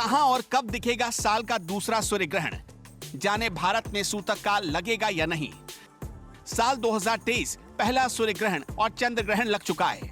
कहां और कब दिखेगा साल का दूसरा सूर्य ग्रहण? जाने भारत में सूतक काल लगेगा या नहीं। साल 2023 पहला सूर्य ग्रहण और चंद्र ग्रहण लग चुका है।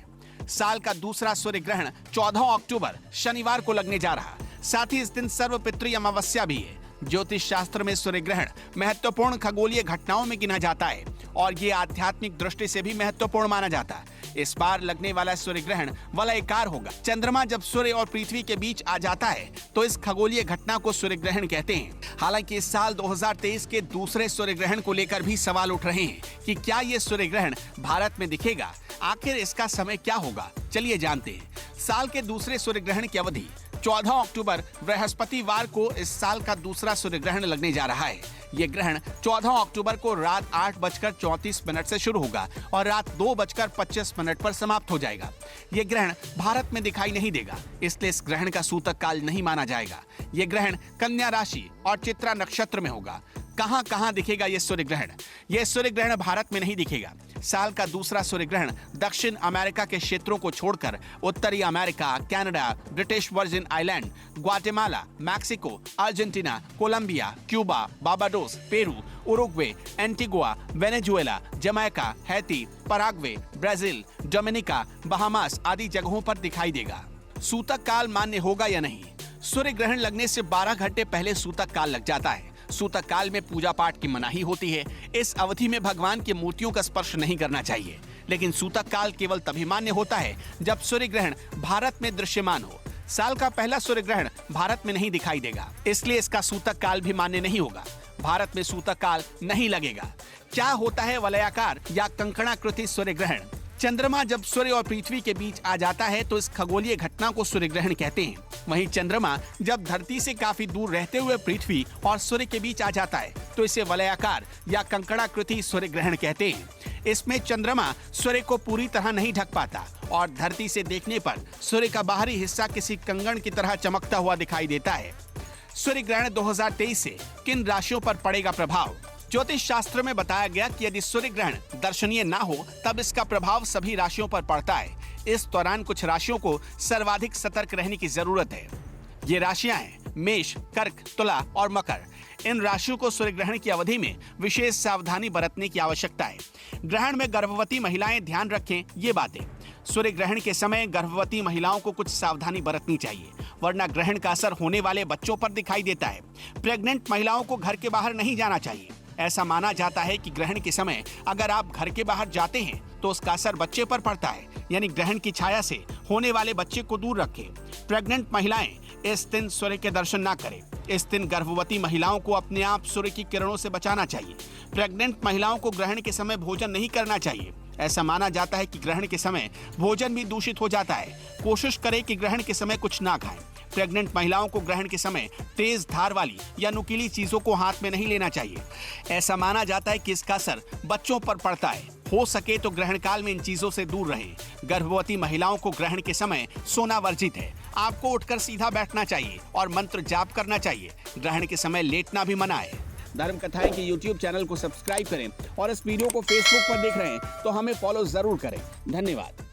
साल का दूसरा सूर्य ग्रहण 14 अक्टूबर शनिवार को लगने जा रहा। साथ ही इस दिन सर्वपितृ अमावस्या भी है। ज्योतिष शास्त्र में सूर्य ग्रहण महत्वपूर्ण खगोलीय घटनाओं में गिना जाता है और ये आध्यात्मिक दृष्टि से भी महत्वपूर्ण माना जाता है। इस बार लगने वाला सूर्य ग्रहण वलयाकार होगा। चंद्रमा जब सूर्य और पृथ्वी के बीच आ जाता है तो इस खगोलीय घटना को सूर्य ग्रहण कहते हैं। हालांकि इस साल 2023 के दूसरे सूर्य ग्रहण को लेकर भी सवाल उठ रहे हैं कि क्या ये सूर्य ग्रहण भारत में दिखेगा, आखिर इसका समय क्या होगा, चलिए जानते हैं। साल के दूसरे सूर्य ग्रहण की अवधि 14 अक्टूबर बृहस्पतिवार को इस साल का दूसरा सूर्य ग्रहण लगने जा रहा है। ये ग्रहण 14 अक्टूबर को रात 8:34 से शुरू होगा और रात 2:25 पर समाप्त हो जाएगा। ये ग्रहण भारत में दिखाई नहीं देगा, इसलिए इस ग्रहण का सूतक काल नहीं माना जाएगा। ये ग्रहण कन्या राशि और चित्रा नक्षत्र में होगा। कहां दिखेगा ये सूर्य ग्रहण? ये सूर्य ग्रहण भारत में नहीं दिखेगा। साल का दूसरा सूर्य ग्रहण दक्षिण अमेरिका के क्षेत्रों को छोड़कर उत्तरी America, Canada, British Virgin Island, Guatemala, Mexico, Argentina, Colombia, Cuba, Barbados, Peru, Uruguay, Antigua, Venezuela, Jamaica, Haiti, Paraguay, Brazil, Dominica, Bahamas आदि जगहों पर दिखाई देगा। सूतक काल मान्य होगा या नहीं? सूर्य ग्रहण लगने से 12 घंटे पहले सूतक काल लग जाता है। सूतक काल में पूजा पाठ की मनाही होती है। इस अवधि में भगवान की मूर्तियों का स्पर्श नहीं करना चाहिए। लेकिन सूतक काल केवल तभी मान्य होता है जब सूर्य ग्रहण भारत में दृश्यमान हो। साल का पहला सूर्य ग्रहण भारत में नहीं दिखाई देगा, इसलिए इसका सूतक काल भी मान्य नहीं होगा। भारत में सूतक काल नहीं लगेगा। क्या होता है वलयाकार या कंकणाकृति सूर्य ग्रहण? चंद्रमा जब सूर्य और पृथ्वी के बीच आ जाता है तो इस खगोलीय घटना को सूर्य ग्रहण कहते हैं। वहीं चंद्रमा जब धरती से काफी दूर रहते हुए पृथ्वी और सूर्य के बीच आ जाता है तो इसे वलयाकार या कंकणाकृति सूर्य ग्रहण कहते हैं। इसमें चंद्रमा सूर्य को पूरी तरह नहीं ढक पाता और धरती से देखने पर सूर्य का बाहरी हिस्सा किसी कंगन की तरह चमकता हुआ दिखाई देता है। सूर्य ग्रहण 2023 से किन राशियों पर पड़ेगा प्रभाव? ज्योतिष शास्त्र में बताया गया कि यदि सूर्य ग्रहण दर्शनीय ना हो तब इसका प्रभाव सभी राशियों पर पड़ता है। इस दौरान कुछ राशियों को सर्वाधिक सतर्क रहने की जरूरत है। ये राशियां हैं मेष, कर्क, तुला और मकर। इन राशियों को सूर्य ग्रहण की अवधि में विशेष सावधानी बरतने की आवश्यकता है। ग्रहण में गर्भवती महिलाएं ध्यान रखें ये बातें। सूर्य ग्रहण के समय गर्भवती महिलाओं को कुछ सावधानी बरतनी चाहिए, वरना ग्रहण का असर होने वाले बच्चों पर दिखाई देता है। प्रेग्नेंट महिलाओं को घर के बाहर नहीं जाना चाहिए। ऐसा माना जाता है कि ग्रहण के समय अगर आप घर के बाहर जाते हैं तो उसका असर बच्चे पर पड़ता है, यानी ग्रहण की छाया से होने वाले बच्चे को दूर रखें। प्रेग्नेंट महिलाएं इस दिन सूर्य के दर्शन ना करें। इस दिन गर्भवती महिलाओं को अपने आप सूर्य की किरणों से बचाना चाहिए। प्रेग्नेंट महिलाओं को ग्रहण के समय भोजन नहीं करना चाहिए। ऐसा माना जाता है कि ग्रहण के समय भोजन भी दूषित हो जाता है। कोशिश करें कि ग्रहण के समय कुछ ना खाएं। प्रेग्नेंट महिलाओं को ग्रहण के समय तेज धार वाली या नुकीली चीजों को हाथ में नहीं लेना चाहिए। ऐसा माना जाता है कि इसका असर बच्चों पर पड़ता है। हो सके तो ग्रहण काल में इन चीजों से दूर रहें। गर्भवती महिलाओं को ग्रहण के समय सोना वर्जित है। आपको उठकर सीधा बैठना चाहिए और मंत्र जाप करना चाहिए। ग्रहण के समय लेटना भी मना है। धर्म कथाएं के YouTube चैनल को सब्सक्राइब करें और इस वीडियो को Facebook पर देख रहे हैं तो हमें फॉलो जरूर करें। धन्यवाद।